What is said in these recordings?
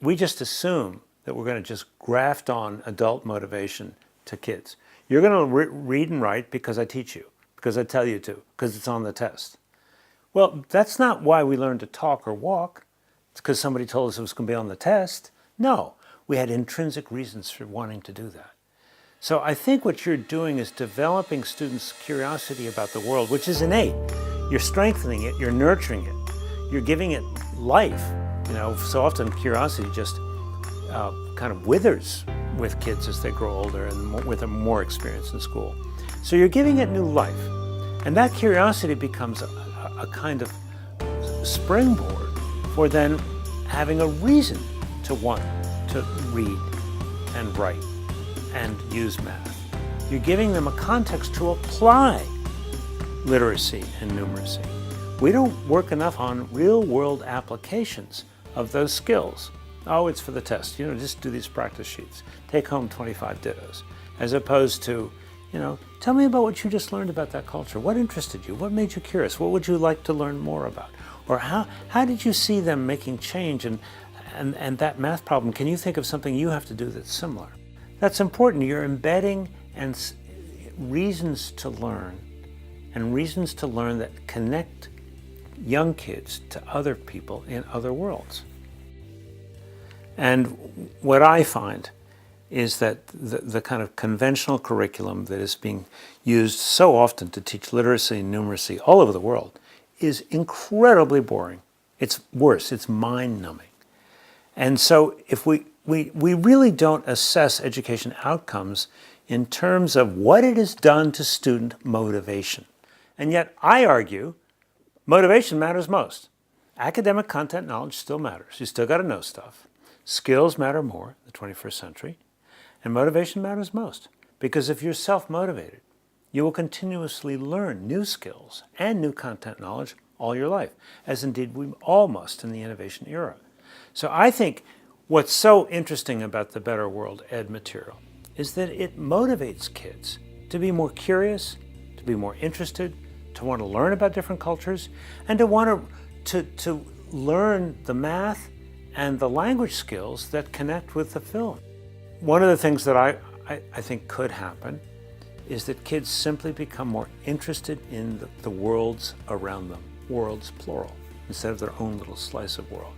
we just assume that we're going to just graft on adult motivation to kids. You're going to read and write because I teach you, because I tell you to, because it's on the test. Well, that's not why we learned to talk or walk. It's because somebody told us it was going to be on the test. No, we had intrinsic reasons for wanting to do that. So I think what you're doing is developing students' curiosity about the world, which is innate. You're strengthening it, you're nurturing it, you're giving it life. You know, so often curiosity just kind of withers with kids as they grow older and with more experience in school. So you're giving it new life. And that curiosity becomes a kind of springboard for then having a reason to want to read and write and use math. You're giving them a context to apply literacy and numeracy. We don't work enough on real-world applications of those skills. Oh, it's for the test. You know, just do these practice sheets. Take home 25 dittos. As opposed to, you know, tell me about what you just learned about that culture. What interested you? What made you curious? What would you like to learn more about? Or how did you see them making change and that math problem? Can you think of something you have to do that's similar? That's important. You're embedding reasons to learn, and reasons to learn that connect young kids to other people in other worlds. And what I find is that the kind of conventional curriculum that is being used so often to teach literacy and numeracy all over the world is incredibly boring. It's worse, it's mind-numbing. And so if we really don't assess education outcomes in terms of what it has done to student motivation. And yet I argue motivation matters most. Academic content knowledge still matters. You still got to know stuff. Skills matter more in the 21st century. And motivation matters most. Because if you're self-motivated, you will continuously learn new skills and new content knowledge all your life, as indeed we all must in the innovation era. So I think what's so interesting about the Better World Ed material is that it motivates kids to be more curious, to be more interested, to want to learn about different cultures, and to want to learn the math and the language skills that connect with the film. One of the things that I think could happen is that kids simply become more interested in the worlds around them, worlds plural, instead of their own little slice of world.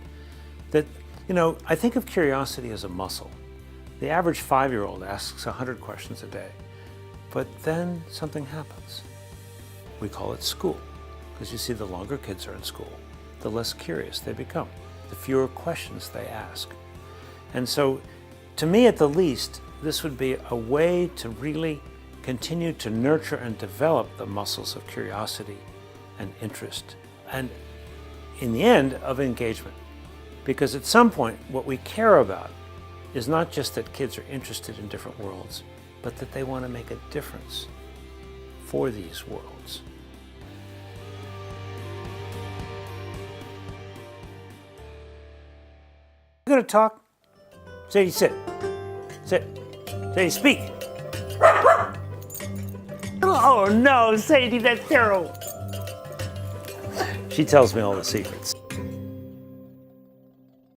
That, you know, I think of curiosity as a muscle. The average 5-year-old asks 100 questions a day, but then something happens. We call it school, because you see the longer kids are in school, the less curious they become, the fewer questions they ask. And so, to me at the least, this would be a way to really continue to nurture and develop the muscles of curiosity and interest, and in the end, of engagement. Because at some point, what we care about is not just that kids are interested in different worlds, but that they want to make a difference for these worlds. You're going to talk? Sadie, sit. Sit. Sadie, speak. Oh no, Sadie, that's terrible. She tells me all the secrets.